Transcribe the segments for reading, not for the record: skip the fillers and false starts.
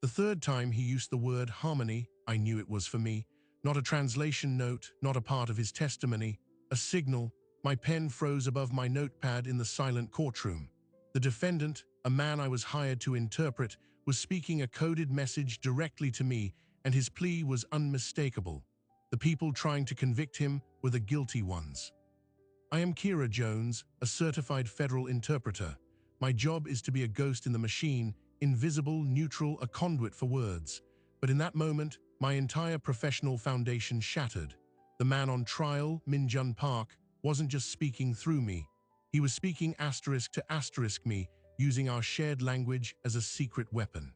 The third time he used the word harmony, I knew it was for me. Not a translation note, not a part of his testimony, a signal. My pen froze above my notepad in the silent courtroom. The defendant, a man I was hired to interpret, was speaking a coded message directly to me, and his plea was unmistakable. The people trying to convict him were the guilty ones. I am Kira Jones, a certified federal interpreter. My job is to be a ghost in the machine, invisible, neutral, a conduit for words. But in that moment, my entire professional foundation shattered. The man on trial, Min Jun Park, wasn't just speaking through me. He was speaking asterisk to asterisk me, using our shared language as a secret weapon.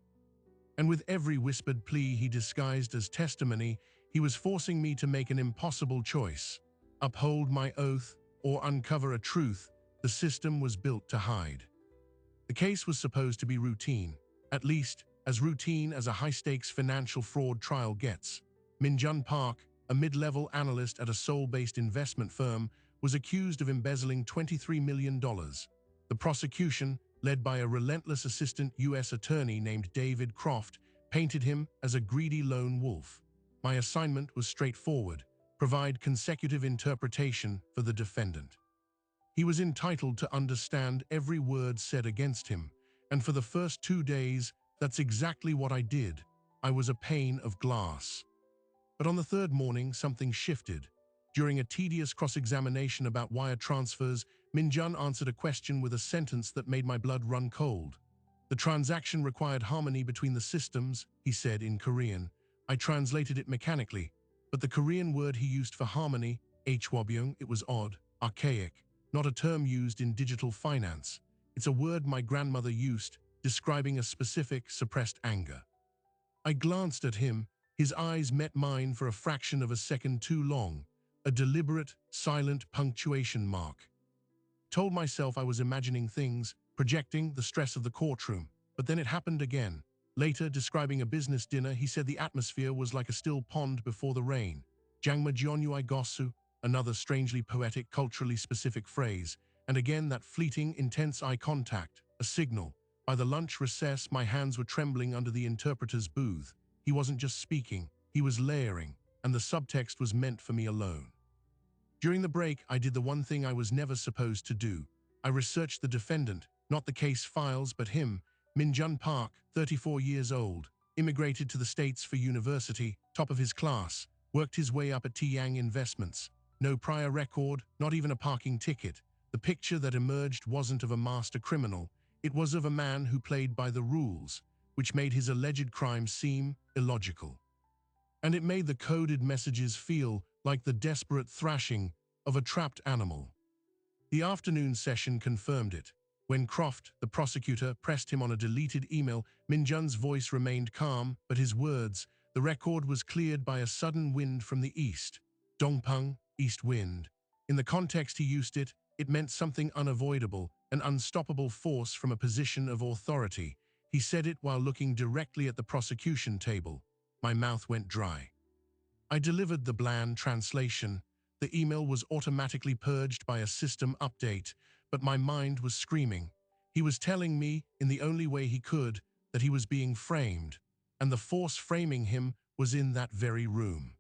And with every whispered plea he disguised as testimony, he was forcing me to make an impossible choice: uphold my oath or uncover a truth the system was built to hide. The case was supposed to be routine, at least as routine as a high-stakes financial fraud trial gets. Min Jun Park, a mid-level analyst at a Seoul-based investment firm, was accused of embezzling $23 million. The prosecution, led by a relentless assistant U.S. attorney named David Croft, painted him as a greedy lone wolf. My assignment was straightforward: provide consecutive interpretation for the defendant. He was entitled to understand every word said against him, and for the first 2 days, that's exactly what I did. I was a pane of glass. But on the third morning, something shifted. During a tedious cross-examination about wire transfers, Min Jun answered a question with a sentence that made my blood run cold. The transaction required harmony between the systems, he said in Korean. I translated it mechanically, but the Korean word he used for harmony, hwabyung, it was odd, archaic, not a term used in digital finance. It's a word my grandmother used, describing a specific, suppressed anger. I glanced at him. His eyes met mine for a fraction of a second too long, a deliberate, silent punctuation mark. Told myself I was imagining things, projecting the stress of the courtroom, but then it happened again. Later, describing a business dinner, he said the atmosphere was like a still pond before the rain. Jangma Jeonyuai Gosu, another strangely poetic, culturally specific phrase, and again that fleeting, intense eye contact, a signal. By the lunch recess, my hands were trembling under the interpreter's booth. He wasn't just speaking, he was layering, and the subtext was meant for me alone. During the break, I did the one thing I was never supposed to do. I researched the defendant, not the case files, but him. Min Jun Park, 34 years old, immigrated to the States for university, top of his class, worked his way up at Yang Investments. No prior record, not even a parking ticket. The picture that emerged wasn't of a master criminal, it was of a man who played by the rules, which made his alleged crime seem illogical. And it made the coded messages feel like the desperate thrashing of a trapped animal. The afternoon session confirmed it. When Croft, the prosecutor, pressed him on a deleted email, Min Jun's voice remained calm, but his words, the record was cleared by a sudden wind from the east. Dongpung, east wind. In the context he used it, it meant something unavoidable, an unstoppable force from a position of authority. He said it while looking directly at the prosecution table. My mouth went dry. I delivered the bland translation. The email was automatically purged by a system update, but my mind was screaming. He was telling me, in the only way he could, that he was being framed, and the force framing him was in that very room.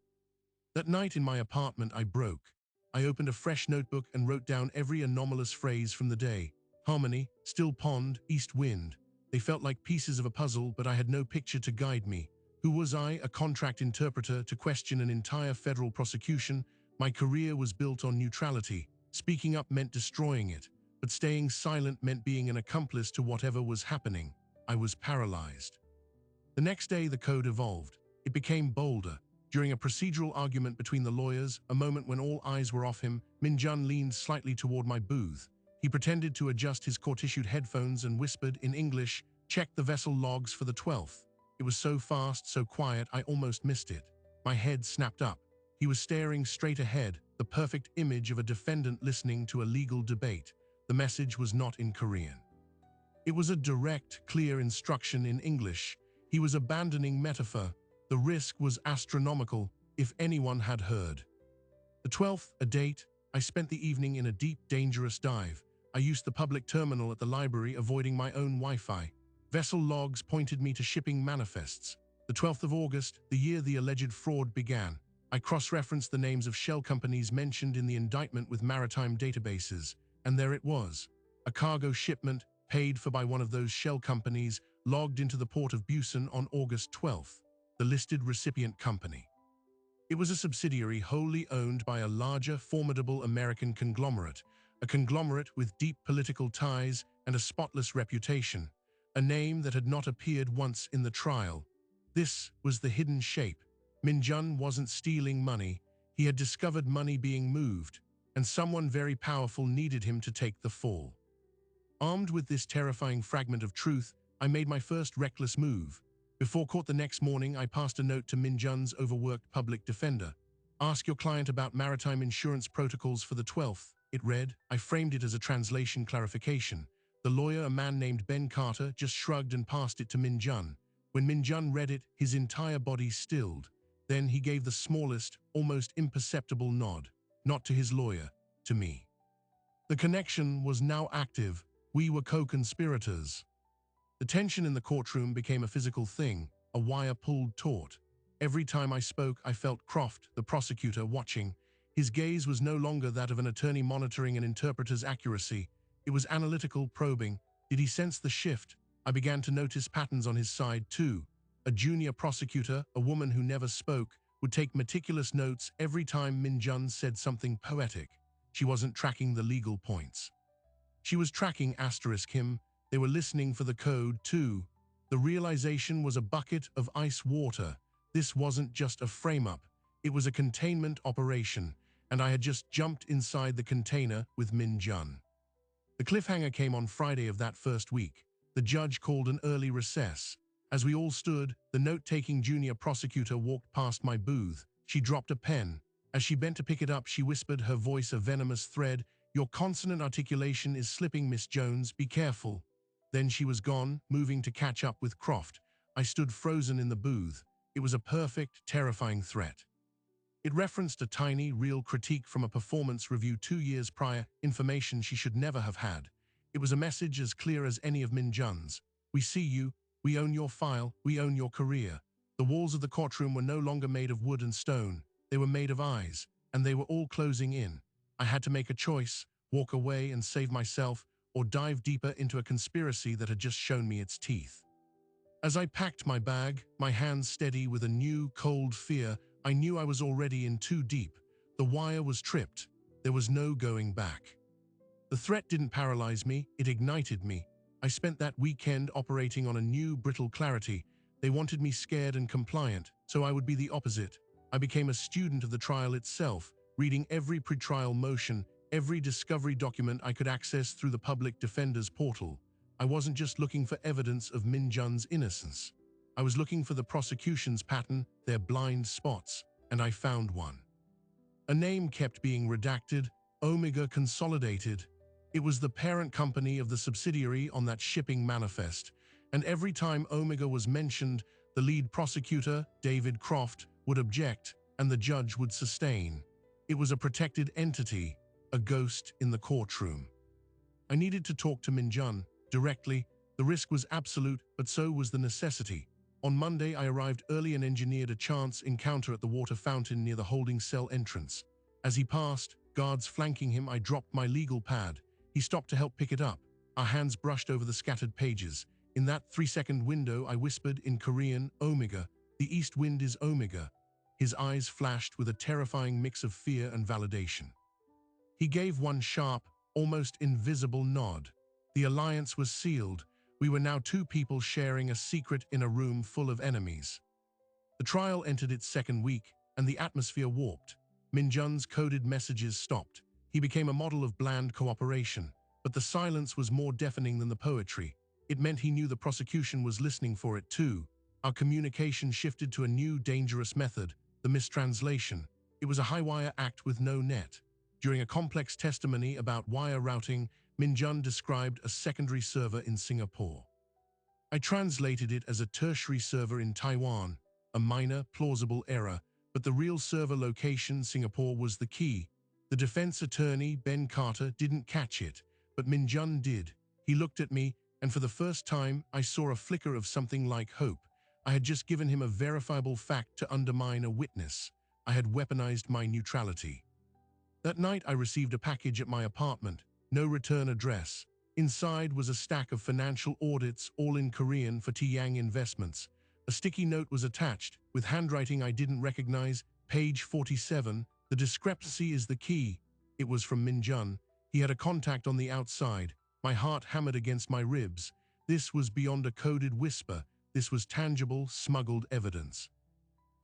That night in my apartment, I broke. I opened a fresh notebook and wrote down every anomalous phrase from the day. Harmony, still pond, east wind. They felt like pieces of a puzzle, but I had no picture to guide me. Who was I, a contract interpreter, to question an entire federal prosecution? My career was built on neutrality. Speaking up meant destroying it, but staying silent meant being an accomplice to whatever was happening. I was paralyzed. The next day, the code evolved. It became bolder. During a procedural argument between the lawyers, a moment when all eyes were off him, Min Jun leaned slightly toward my booth. He pretended to adjust his court-issued headphones and whispered in English, "Check the vessel logs for the 12th. It was so fast, so quiet, I almost missed it. My head snapped up. He was staring straight ahead, the perfect image of a defendant listening to a legal debate. The message was not in Korean. It was a direct, clear instruction in English. He was abandoning metaphor. The risk was astronomical, if anyone had heard. The 12th, a date. I spent the evening in a deep, dangerous dive. I used the public terminal at the library, avoiding my own Wi-Fi. Vessel logs pointed me to shipping manifests. The 12th of August, the year the alleged fraud began. I cross-referenced the names of shell companies mentioned in the indictment with maritime databases, and there it was. A cargo shipment, paid for by one of those shell companies, logged into the port of Busan on August 12th, the listed recipient company. It was a subsidiary wholly owned by a larger, formidable American conglomerate, a conglomerate with deep political ties and a spotless reputation, a name that had not appeared once in the trial. This was the hidden shape. Min Jun wasn't stealing money, he had discovered money being moved, and someone very powerful needed him to take the fall. Armed with this terrifying fragment of truth, I made my first reckless move. Before court the next morning, I passed a note to Min Jun's overworked public defender. Ask your client about maritime insurance protocols for the 12th, it read. I framed it as a translation clarification. The lawyer, a man named Ben Carter, just shrugged and passed it to Min Jun. When Min Jun read it, his entire body stilled. Then he gave the smallest, almost imperceptible nod. Not to his lawyer, to me. The connection was now active. We were co-conspirators. The tension in the courtroom became a physical thing, a wire pulled taut. Every time I spoke, I felt Croft, the prosecutor, watching. His gaze was no longer that of an attorney monitoring an interpreter's accuracy. It was analytical, probing. Did he sense the shift? I began to notice patterns on his side, too. A junior prosecutor, a woman who never spoke, would take meticulous notes every time Min Jun said something poetic. She wasn't tracking the legal points. She was tracking *him. They were listening for the code, too. The realization was a bucket of ice water. This wasn't just a frame-up. It was a containment operation, and I had just jumped inside the container with Min Jun. The cliffhanger came on Friday of that first week. The judge called an early recess. As we all stood, the note-taking junior prosecutor walked past my booth. She dropped a pen. As she bent to pick it up, she whispered, her voice a venomous thread, "Your consonant articulation is slipping, Miss Jones. Be careful." Then she was gone, moving to catch up with Croft. I stood frozen in the booth. It was a perfect, terrifying threat. It referenced a tiny, real critique from a performance review 2 years prior, information she should never have had. It was a message as clear as any of Min Jun's. We see you, we own your file, we own your career. The walls of the courtroom were no longer made of wood and stone. They were made of eyes, and they were all closing in. I had to make a choice, walk away and save myself, or dive deeper into a conspiracy that had just shown me its teeth. As I packed my bag, my hands steady with a new, cold fear, I knew I was already in too deep. The wire was tripped. There was no going back. The threat didn't paralyze me, it ignited me. I spent that weekend operating on a new, brittle clarity. They wanted me scared and compliant, so I would be the opposite. I became a student of the trial itself, reading every pretrial motion, every discovery document I could access through the public defender's portal. I wasn't just looking for evidence of Min Jun's innocence. I was looking for the prosecution's pattern, their blind spots, and I found one. A name kept being redacted, Omega Consolidated. It was the parent company of the subsidiary on that shipping manifest, and every time Omega was mentioned, the lead prosecutor, David Croft, would object, and the judge would sustain. It was a protected entity, a ghost in the courtroom. I needed to talk to Min Jun directly. The risk was absolute, but so was the necessity. On Monday, I arrived early and engineered a chance encounter at the water fountain near the holding cell entrance. As he passed, guards flanking him, I dropped my legal pad. He stopped to help pick it up. Our hands brushed over the scattered pages. In that 3-second window, I whispered in Korean, "Omega, the east wind is Omega." His eyes flashed with a terrifying mix of fear and validation. He gave one sharp, almost invisible nod. The alliance was sealed. We were now two people sharing a secret in a room full of enemies. The trial entered its second week, and the atmosphere warped. Min Jun's coded messages stopped. He became a model of bland cooperation, but the silence was more deafening than the poetry. It meant he knew the prosecution was listening for it too. Our communication shifted to a new, dangerous method, the mistranslation. It was a high-wire act with no net. During a complex testimony about wire routing, Min Jun described a secondary server in Singapore. I translated it as a tertiary server in Taiwan, a minor, plausible error, but the real server location, Singapore, was the key. The defense attorney, Ben Carter, didn't catch it, but Min Jun did. He looked at me, and for the first time, I saw a flicker of something like hope. I had just given him a verifiable fact to undermine a witness. I had weaponized my neutrality. That night, I received a package at my apartment, no return address. Inside was a stack of financial audits, all in Korean, for Taeyang Investments. A sticky note was attached, with handwriting I didn't recognize. Page 47, the discrepancy is the key. It was from Min-jun. He had a contact on the outside. My heart hammered against my ribs. This was beyond a coded whisper. This was tangible, smuggled evidence.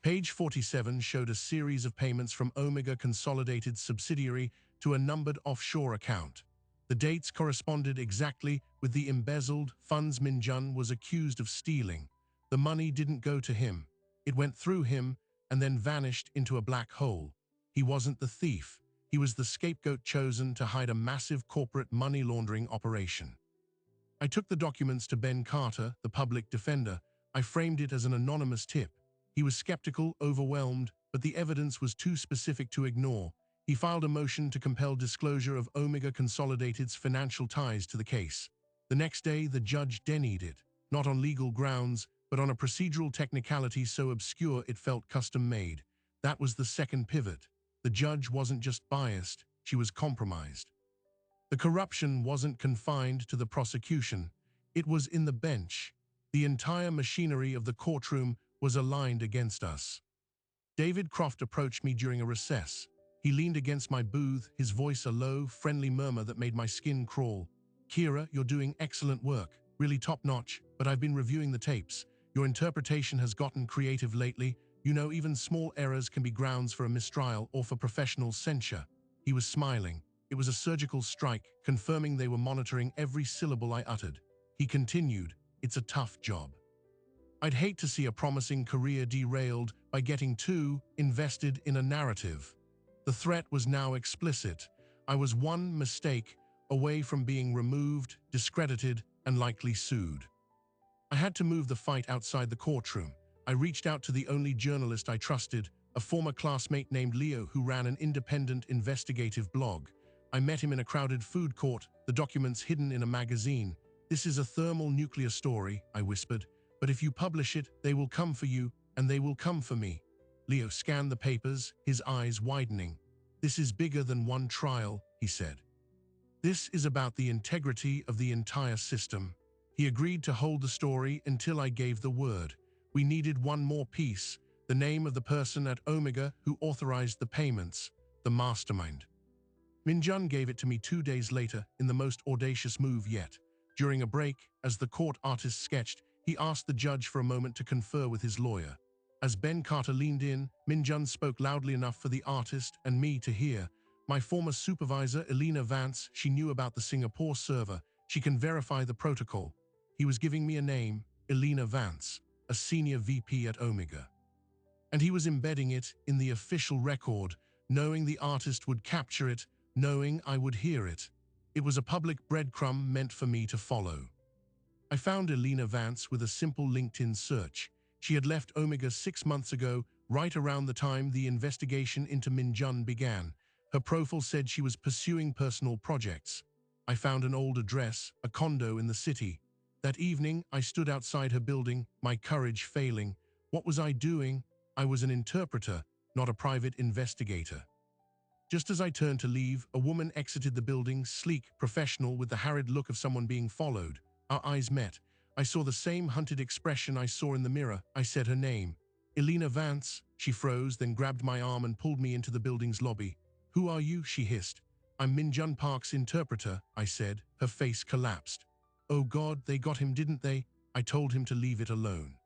Page 47 showed a series of payments from Omega Consolidated subsidiary to a numbered offshore account. The dates corresponded exactly with the embezzled funds Min-jun was accused of stealing. The money didn't go to him. It went through him and then vanished into a black hole. He wasn't the thief. He was the scapegoat chosen to hide a massive corporate money laundering operation. I took the documents to Ben Carter, the public defender. I framed it as an anonymous tip. He was skeptical, overwhelmed, but the evidence was too specific to ignore. He filed a motion to compel disclosure of Omega Consolidated's financial ties to the case. The next day, the judge denied it, not on legal grounds, but on a procedural technicality so obscure it felt custom-made. That was the second pivot. The judge wasn't just biased, she was compromised. The corruption wasn't confined to the prosecution. It was in the bench. The entire machinery of the courtroom was aligned against us. David Croft approached me during a recess. He leaned against my booth, his voice a low, friendly murmur that made my skin crawl. "Kira, you're doing excellent work, really top-notch, but I've been reviewing the tapes. Your interpretation has gotten creative lately. You know, even small errors can be grounds for a mistrial or for professional censure." He was smiling. It was a surgical strike, confirming they were monitoring every syllable I uttered. He continued, "It's a tough job. I'd hate to see a promising career derailed by getting too invested in a narrative." The threat was now explicit. I was one mistake away from being removed, discredited, and likely sued. I had to move the fight outside the courtroom. I reached out to the only journalist I trusted, a former classmate named Leo who ran an independent investigative blog. I met him in a crowded food court, the documents hidden in a magazine. "This is a thermonuclear story," I whispered. "But if you publish it, they will come for you, and they will come for me." Leo scanned the papers, his eyes widening. "This is bigger than one trial," he said. "This is about the integrity of the entire system." He agreed to hold the story until I gave the word. We needed one more piece, the name of the person at Omega who authorized the payments, the mastermind. Min-jun gave it to me 2 days later in the most audacious move yet. During a break, as the court artist sketched, he asked the judge for a moment to confer with his lawyer. As Ben Carter leaned in, Min-jun spoke loudly enough for the artist and me to hear. "My former supervisor, Elena Vance, she knew about the Singapore server. She can verify the protocol." He was giving me a name, Elena Vance, a senior VP at Omega. And he was embedding it in the official record, knowing the artist would capture it, knowing I would hear it. It was a public breadcrumb meant for me to follow. I found Elena Vance with a simple LinkedIn search. She had left Omega 6 months ago, right around the time the investigation into Min-jun began. Her profile said she was pursuing personal projects. I found an old address, a condo in the city. That evening, I stood outside her building, my courage failing. What was I doing? I was an interpreter, not a private investigator. Just as I turned to leave, a woman exited the building, sleek, professional, with the harried look of someone being followed. Our eyes met. I saw the same hunted expression I saw in the mirror. I said her name. "Elena Vance." She froze, then grabbed my arm and pulled me into the building's lobby. "Who are you?" she hissed. "I'm Min-jun Park's interpreter," I said. Her face collapsed. "Oh God, they got him, didn't they?" I told him to leave it alone.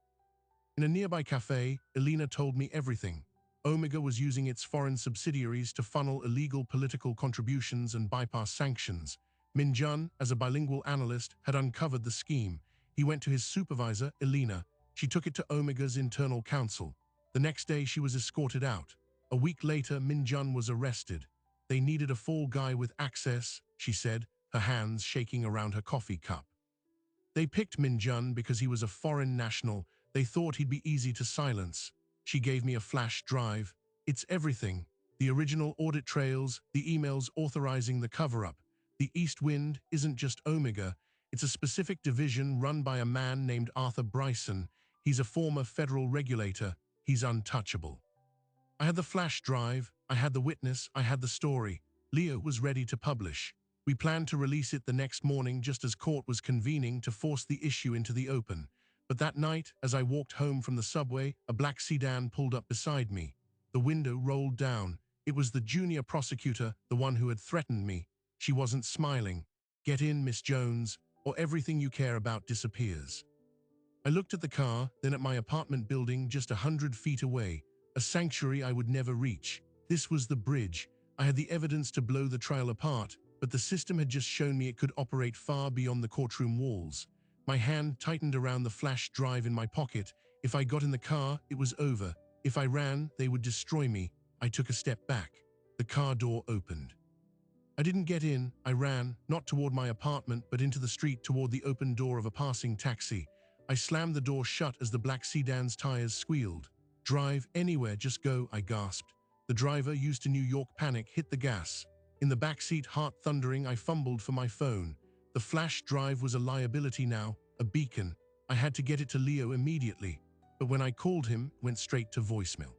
In a nearby cafe, Elena told me everything. Omega was using its foreign subsidiaries to funnel illegal political contributions and bypass sanctions. Min-jun, as a bilingual analyst, had uncovered the scheme. He went to his supervisor, Elena. She took it to Omega's internal counsel. The next day, she was escorted out. A week later, Min-jun was arrested. "They needed a fall guy with access," she said, her hands shaking around her coffee cup. "They picked Min-jun because he was a foreign national. They thought he'd be easy to silence." She gave me a flash drive. "It's everything. The original audit trails, the emails authorizing the cover-up. The East Wind isn't just Omega. It's a specific division run by a man named Arthur Bryson. He's a former federal regulator. He's untouchable. I had the flash drive, I had the witness, I had the story. Leo was ready to publish. We planned to release it the next morning just as court was convening to force the issue into the open. But that night, as I walked home from the subway, a black sedan pulled up beside me. The window rolled down. It was the junior prosecutor, the one who had threatened me. She wasn't smiling. "Get in, Miss Jones, or everything you care about disappears." I looked at the car, then at my apartment building just 100 feet away, a sanctuary I would never reach. This was the bridge. I had the evidence to blow the trial apart, but the system had just shown me it could operate far beyond the courtroom walls. My hand tightened around the flash drive in my pocket. If I got in the car, it was over. If I ran, they would destroy me. I took a step back. The car door opened. I didn't get in, I ran, not toward my apartment, but into the street toward the open door of a passing taxi. I slammed the door shut as the black sedan's tires squealed. "Drive anywhere, just go," I gasped. The driver, used to New York panic, hit the gas. In the backseat, heart thundering, I fumbled for my phone. The flash drive was a liability now, a beacon. I had to get it to Leo immediately. But when I called him, it went straight to voicemail.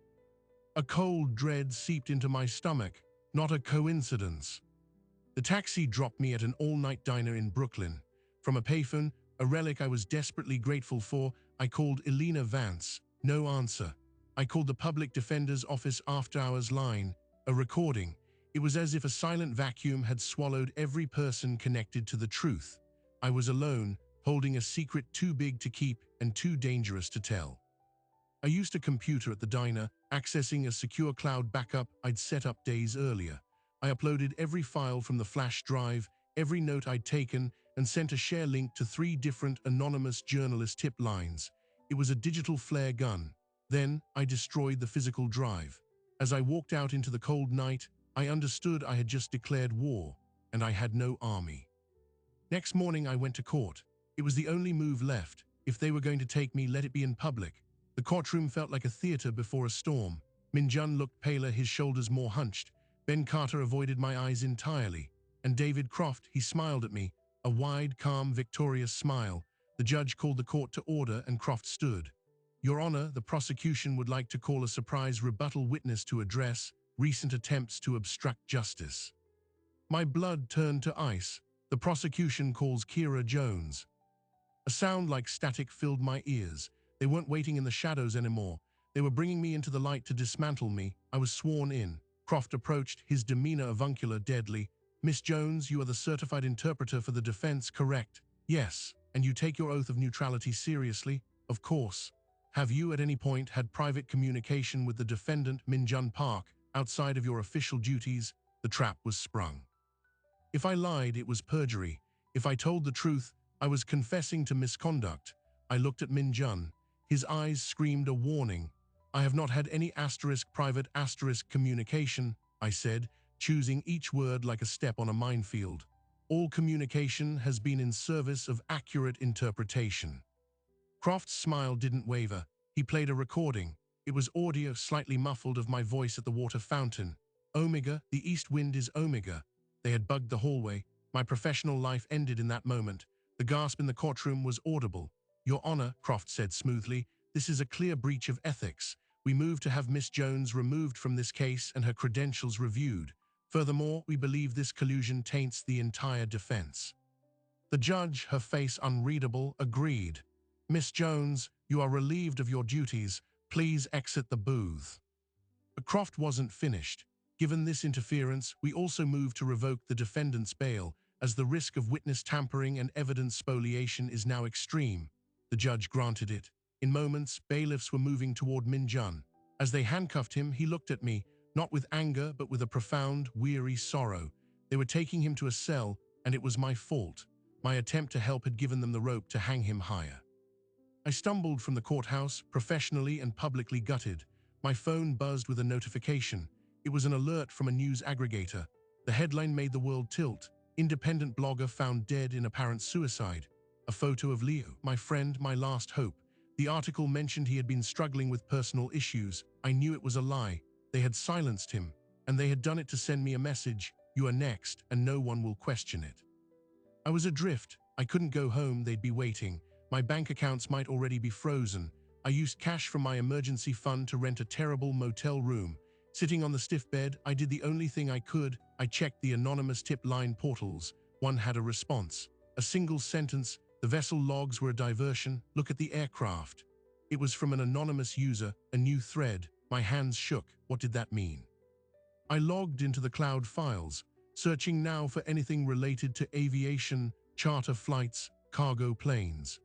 A cold dread seeped into my stomach. Not a coincidence. The taxi dropped me at an all-night diner in Brooklyn. From a payphone, a relic I was desperately grateful for, I called Elena Vance. No answer. I called the public defender's office after-hours line. A recording. It was as if a silent vacuum had swallowed every person connected to the truth. I was alone, holding a secret too big to keep and too dangerous to tell. I used a computer at the diner, accessing a secure cloud backup I'd set up days earlier. I uploaded every file from the flash drive, every note I'd taken, and sent a share link to 3 different anonymous journalist tip lines. It was a digital flare gun. Then, I destroyed the physical drive. As I walked out into the cold night, I understood I had just declared war, and I had no army. Next morning, I went to court. It was the only move left. If they were going to take me, let it be in public. The courtroom felt like a theater before a storm. Min Jun looked paler, his shoulders more hunched. Ben Carter avoided my eyes entirely. And David Croft, he smiled at me, a wide, calm, victorious smile. The judge called the court to order, and Croft stood. "Your Honor, the prosecution would like to call a surprise rebuttal witness to address recent attempts to obstruct justice." My blood turned to ice. The prosecution calls Kira Jones. A sound like static filled my ears. They weren't waiting in the shadows anymore. They were bringing me into the light to dismantle me. I was sworn in. Croft approached, his demeanor avuncular, deadly. "Miss Jones, you are the certified interpreter for the defense, correct?" "Yes. And you take your oath of neutrality seriously?" "Of course." "Have you at any point had private communication with the defendant, Min Jun Park, outside of your official duties?" The trap was sprung. If I lied, it was perjury. If I told the truth, I was confessing to misconduct. I looked at Min Jun. His eyes screamed a warning. "I have not had any private communication," I said, choosing each word like a step on a minefield. "All communication has been in service of accurate interpretation." Croft's smile didn't waver. He played a recording. It was audio, slightly muffled, of my voice at the water fountain. "Omega, the east wind is Omega." They had bugged the hallway. My professional life ended in that moment. The gasp in the courtroom was audible. "Your Honor," Croft said smoothly, "this is a clear breach of ethics. We move to have Miss Jones removed from this case and her credentials reviewed. Furthermore, we believe this collusion taints the entire defense." The judge, her face unreadable, agreed. "Miss Jones, you are relieved of your duties. Please exit the booth." But Croft wasn't finished. "Given this interference, we also move to revoke the defendant's bail, as the risk of witness tampering and evidence spoliation is now extreme." The judge granted it. In moments, bailiffs were moving toward Min Jun. As they handcuffed him, he looked at me, not with anger, but with a profound, weary sorrow. They were taking him to a cell, and it was my fault. My attempt to help had given them the rope to hang him higher. I stumbled from the courthouse, professionally and publicly gutted. My phone buzzed with a notification. It was an alert from a news aggregator. The headline made the world tilt. "Independent blogger found dead in apparent suicide." A photo of Leo, my friend, my last hope. The article mentioned he had been struggling with personal issues. I knew it was a lie. They had silenced him, and they had done it to send me a message: "You are next, and no one will question it." I was adrift. I couldn't go home, they'd be waiting. My bank accounts might already be frozen. I used cash from my emergency fund to rent a terrible motel room. Sitting on the stiff bed, I did the only thing I could. I checked the anonymous tip line portals. One had a response. A single sentence, "The vessel logs were a diversion. Look at the aircraft." It was from an anonymous user, a new thread. My hands shook. What did that mean? I logged into the cloud files, searching now for anything related to aviation, charter flights, cargo planes.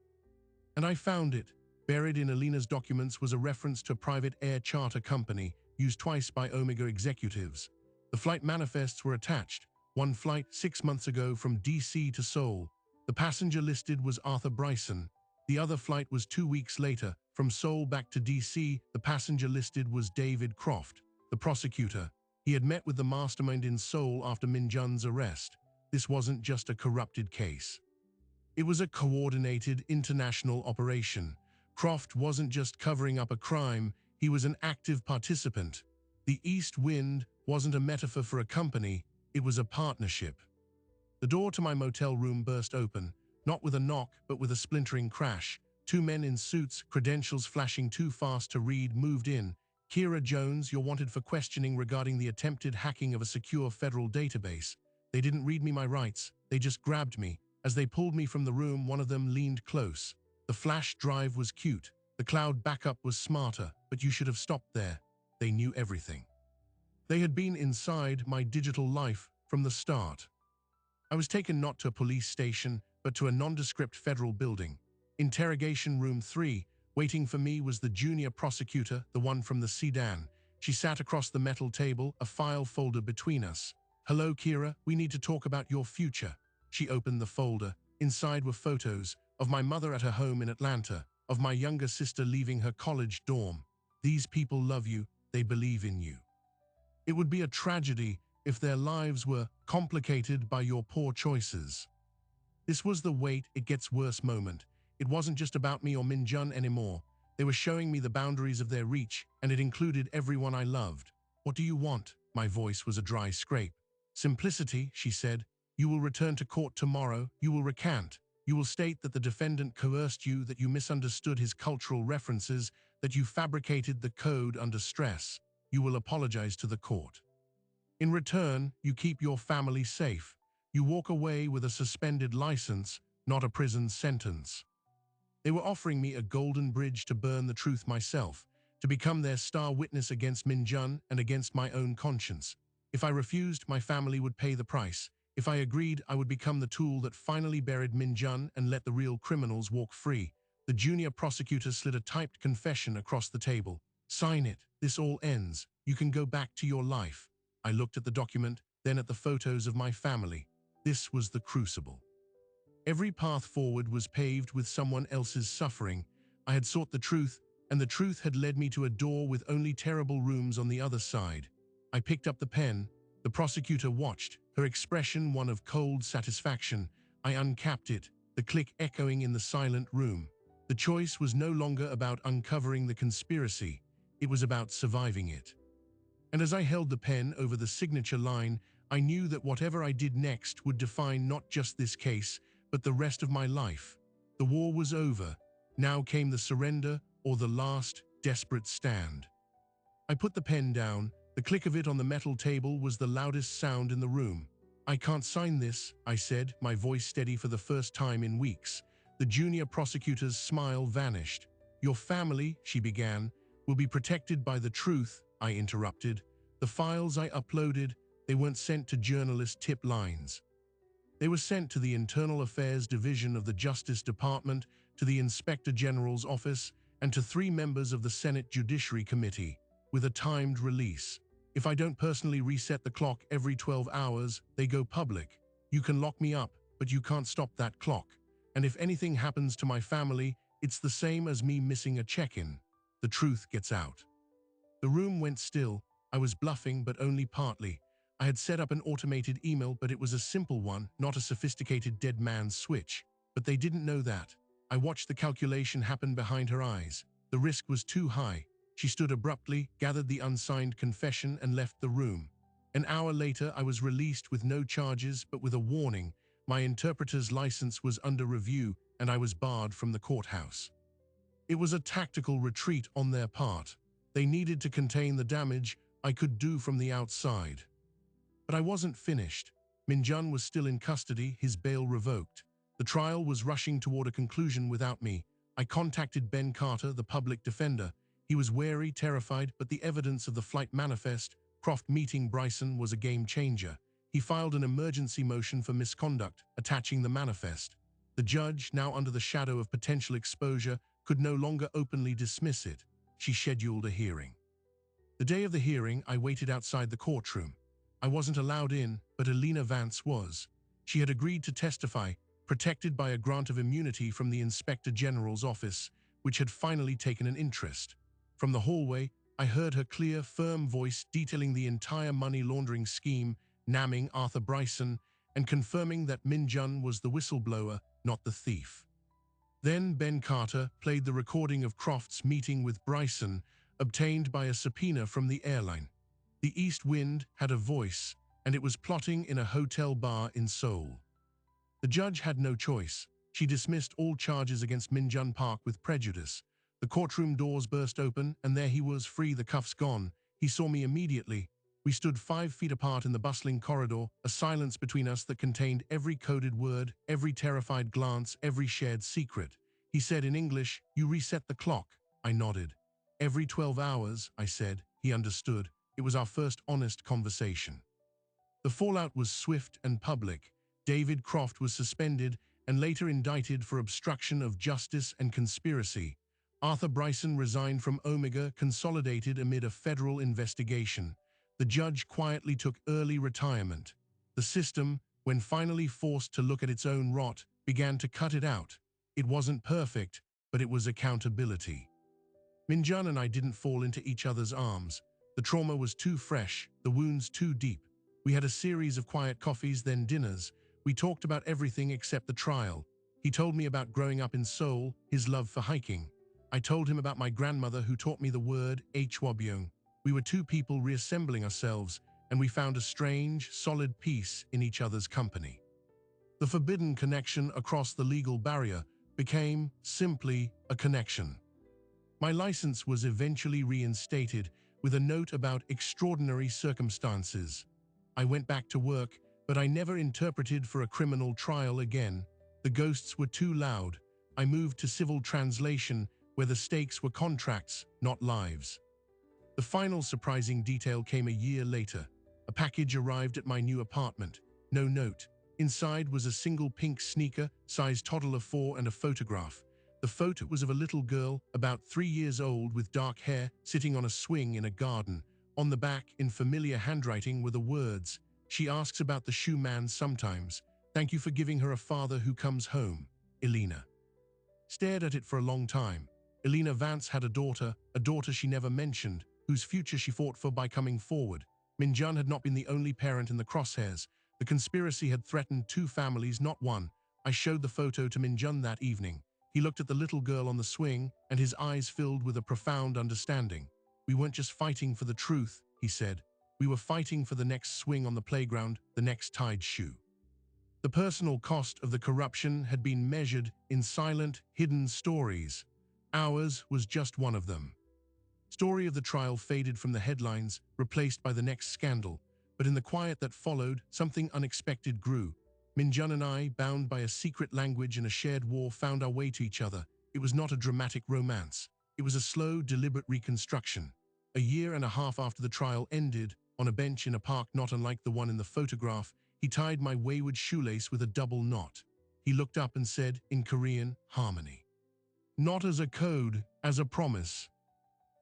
And I found it. Buried in Alina's documents was a reference to a private air charter company used twice by Omega executives. The flight manifests were attached. One flight 6 months ago from DC to Seoul. The passenger listed was Arthur Bryson. The other flight was 2 weeks later, from Seoul back to DC. The passenger listed was David Croft, the prosecutor. He had met with the mastermind in Seoul after Min Jun's arrest. This wasn't just a corrupted case. It was a coordinated international operation. Croft wasn't just covering up a crime, he was an active participant. The East Wind wasn't a metaphor for a company, it was a partnership. The door to my motel room burst open, not with a knock, but with a splintering crash. 2 men in suits, credentials flashing too fast to read, moved in. "Kira Jones, you're wanted for questioning regarding the attempted hacking of a secure federal database." They didn't read me my rights, they just grabbed me. As they pulled me from the room, one of them leaned close. The flash drive was cute, the cloud backup was smarter, but you should have stopped there. They knew everything. They had been inside my digital life from the start. I was taken not to a police station, but to a nondescript federal building. Interrogation room 3, waiting for me was the junior prosecutor, the one from the sedan. She sat across the metal table, a file folder between us. "Hello, Kira, we need to talk about your future." She opened the folder. Inside were photos of my mother at her home in Atlanta, of my younger sister leaving her college dorm. "These people love you, they believe in you. It would be a tragedy if their lives were complicated by your poor choices." This was the "wait, it gets worse" moment. It wasn't just about me or Min Jun anymore. They were showing me the boundaries of their reach, and it included everyone I loved. "What do you want?" My voice was a dry scrape. "Simplicity," she said. "You will return to court tomorrow. You will recant. You will state that the defendant coerced you, that you misunderstood his cultural references, that you fabricated the code under stress. You will apologize to the court. In return, you keep your family safe. You walk away with a suspended license, not a prison sentence." They were offering me a golden bridge to burn the truth myself, to become their star witness against Min Jun and against my own conscience. If I refused, my family would pay the price. If I agreed, I would become the tool that finally buried Min Jun and let the real criminals walk free. The junior prosecutor slid a typed confession across the table. "Sign it. This all ends. You can go back to your life." I looked at the document, then at the photos of my family. This was the crucible. Every path forward was paved with someone else's suffering. I had sought the truth, and the truth had led me to a door with only terrible rooms on the other side. I picked up the pen. The prosecutor watched, her expression one of cold satisfaction. I uncapped it, the click echoing in the silent room. The choice was no longer about uncovering the conspiracy. It was about surviving it. And as I held the pen over the signature line, I knew that whatever I did next would define not just this case, but the rest of my life. The war was over. Now came the surrender, or the last, desperate stand. I put the pen down. The click of it on the metal table was the loudest sound in the room. "I can't sign this," I said, my voice steady for the first time in weeks. The junior prosecutor's smile vanished. "Your family," she began, "will be protected by the truth," I interrupted. "The files I uploaded, they weren't sent to journalist tip lines. They were sent to the Internal Affairs Division of the Justice Department, to the Inspector General's office, and to 3 members of the Senate Judiciary Committee, with a timed release. If I don't personally reset the clock every 12 hours, they go public. You can lock me up, but you can't stop that clock. And if anything happens to my family, it's the same as me missing a check-in. The truth gets out." The room went still. I was bluffing, but only partly. I had set up an automated email, but it was a simple one, not a sophisticated dead man's switch. But they didn't know that. I watched the calculation happen behind her eyes. The risk was too high. She stood abruptly, gathered the unsigned confession, and left the room. An hour later, I was released with no charges, but with a warning. My interpreter's license was under review and I was barred from the courthouse. It was a tactical retreat on their part. They needed to contain the damage I could do from the outside. But I wasn't finished. Minjun was still in custody, his bail revoked. The trial was rushing toward a conclusion without me. I contacted Ben Carter, the public defender. He was wary, terrified, but the evidence of the flight manifest, Croft meeting Bryson, was a game changer. He filed an emergency motion for misconduct, attaching the manifest. The judge, now under the shadow of potential exposure, could no longer openly dismiss it. She scheduled a hearing. The day of the hearing, I waited outside the courtroom. I wasn't allowed in, but Elena Vance was. She had agreed to testify, protected by a grant of immunity from the Inspector General's office, which had finally taken an interest. From the hallway, I heard her clear, firm voice detailing the entire money laundering scheme, naming Arthur Bryson, and confirming that Minjun was the whistleblower, not the thief. Then Ben Carter played the recording of Croft's meeting with Bryson, obtained by a subpoena from the airline. The East Wind had a voice, and it was plotting in a hotel bar in Seoul. The judge had no choice. She dismissed all charges against Minjun Park with prejudice. The courtroom doors burst open, and there he was, free, the cuffs gone. He saw me immediately. We stood 5 feet apart in the bustling corridor, a silence between us that contained every coded word, every terrified glance, every shared secret. He said in English, "You reset the clock." I nodded. "Every 12 hours, I said. He understood. It was our first honest conversation. The fallout was swift and public. David Croft was suspended and later indicted for obstruction of justice and conspiracy. Arthur Bryson resigned from Omega Consolidated amid a federal investigation. The judge quietly took early retirement. The system, when finally forced to look at its own rot, began to cut it out. It wasn't perfect, but it was accountability. Minjun and I didn't fall into each other's arms. The trauma was too fresh, the wounds too deep. We had a series of quiet coffees, then dinners. We talked about everything except the trial. He told me about growing up in Seoul, his love for hiking. I told him about my grandmother who taught me the word Hwabyong. We were two people reassembling ourselves, and we found a strange, solid peace in each other's company. The forbidden connection across the legal barrier became simply a connection. My license was eventually reinstated with a note about extraordinary circumstances. I went back to work, but I never interpreted for a criminal trial again. The ghosts were too loud. I moved to civil translation, where the stakes were contracts, not lives. The final surprising detail came a year later. A package arrived at my new apartment. No note. Inside was a single pink sneaker, size toddler 4, and a photograph. The photo was of a little girl, about 3 years old, with dark hair, sitting on a swing in a garden. On the back, in familiar handwriting, were the words, "She asks about the shoe man sometimes. Thank you for giving her a father who comes home. Elena." Stared at it for a long time. Elena Vance had a daughter she never mentioned, whose future she fought for by coming forward. Minjun had not been the only parent in the crosshairs. The conspiracy had threatened 2 families, not one. I showed the photo to Minjun that evening. He looked at the little girl on the swing, and his eyes filled with a profound understanding. "We weren't just fighting for the truth," he said. "We were fighting for the next swing on the playground, the next tied shoe." The personal cost of the corruption had been measured in silent, hidden stories. Ours was just one of them. Story of the trial faded from the headlines, replaced by the next scandal. But in the quiet that followed, something unexpected grew. Minjun and I, bound by a secret language and a shared war, found our way to each other. It was not a dramatic romance. It was a slow, deliberate reconstruction. A year and a half after the trial ended, on a bench in a park not unlike the one in the photograph, he tied my wayward shoelace with a double knot. He looked up and said, in Korean, "Harmony." Not as a code, as a promise.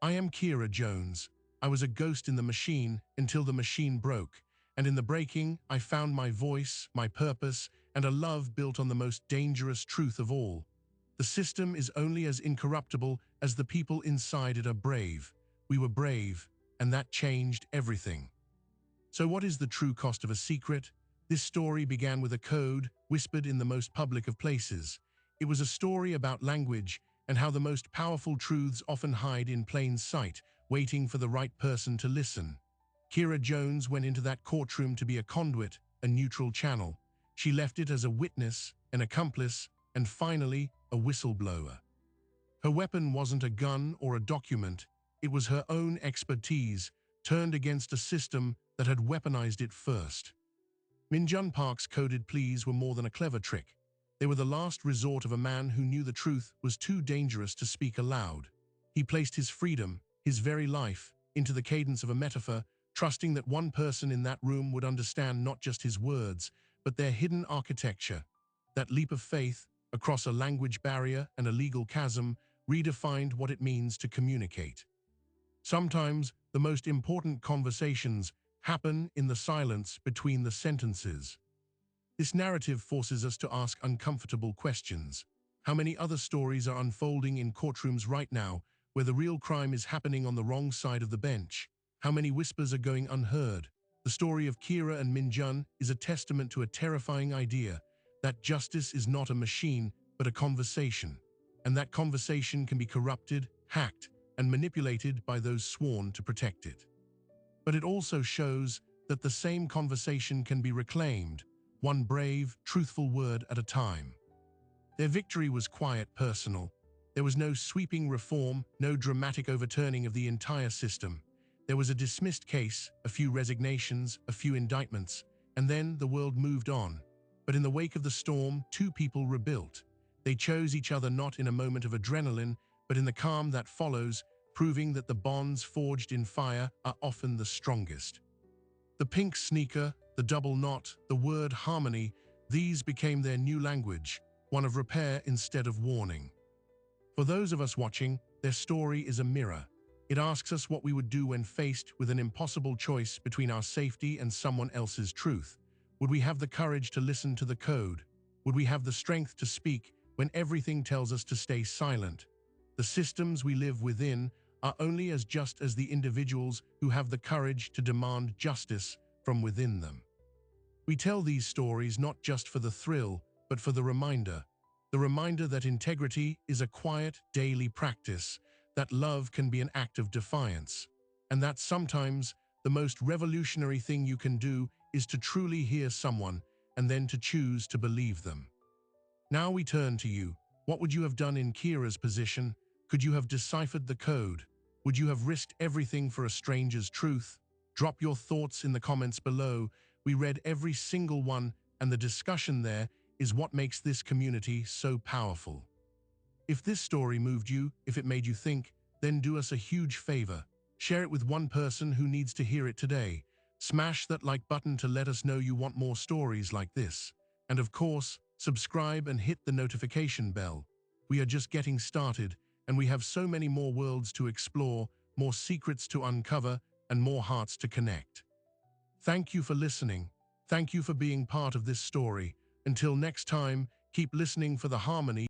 I am Kira Jones. I was a ghost in the machine until the machine broke, and in the breaking, I found my voice, my purpose, and a love built on the most dangerous truth of all. The system is only as incorruptible as the people inside it are brave. We were brave, and that changed everything. So what is the true cost of a secret? This story began with a code, whispered in the most public of places. It was a story about language and how the most powerful truths often hide in plain sight, waiting for the right person to listen. Kira Jones went into that courtroom to be a conduit, a neutral channel. She left it as a witness, an accomplice, and finally, a whistleblower. Her weapon wasn't a gun or a document, it was her own expertise, turned against a system that had weaponized it first. Min Jun Park's coded pleas were more than a clever trick. They were the last resort of a man who knew the truth was too dangerous to speak aloud. He placed his freedom, his very life, into the cadence of a metaphor, trusting that one person in that room would understand not just his words, but their hidden architecture. That leap of faith, across a language barrier and a legal chasm, redefined what it means to communicate. Sometimes, the most important conversations happen in the silence between the sentences. This narrative forces us to ask uncomfortable questions. How many other stories are unfolding in courtrooms right now, where the real crime is happening on the wrong side of the bench? How many whispers are going unheard? The story of Kira and Min Jun is a testament to a terrifying idea, that justice is not a machine, but a conversation. And that conversation can be corrupted, hacked, and manipulated by those sworn to protect it. But it also shows that the same conversation can be reclaimed, one brave, truthful word at a time. Their victory was quiet, personal. There was no sweeping reform, no dramatic overturning of the entire system. There was a dismissed case, a few resignations, a few indictments, and then the world moved on. But in the wake of the storm, two people rebuilt. They chose each other not in a moment of adrenaline, but in the calm that follows, proving that the bonds forged in fire are often the strongest. The pink sneaker, the double knot, the word harmony, these became their new language, one of repair instead of warning. For those of us watching, their story is a mirror. It asks us what we would do when faced with an impossible choice between our safety and someone else's truth. Would we have the courage to listen to the code? Would we have the strength to speak when everything tells us to stay silent? The systems we live within are only as just as the individuals who have the courage to demand justice from within them. We tell these stories not just for the thrill, but for the reminder that integrity is a quiet, daily practice, that love can be an act of defiance, and that sometimes the most revolutionary thing you can do is to truly hear someone and then to choose to believe them. Now we turn to you. What would you have done in Kira's position? Could you have deciphered the code? Would you have risked everything for a stranger's truth? Drop your thoughts in the comments below. We read every single one, and the discussion there is what makes this community so powerful. If this story moved you, if it made you think, then do us a huge favor. Share it with one person who needs to hear it today. Smash that like button to let us know you want more stories like this. And of course, subscribe and hit the notification bell. We are just getting started, and we have so many more worlds to explore, more secrets to uncover, and more hearts to connect. Thank you for listening. Thank you for being part of this story. Until next time, keep listening for the harmony.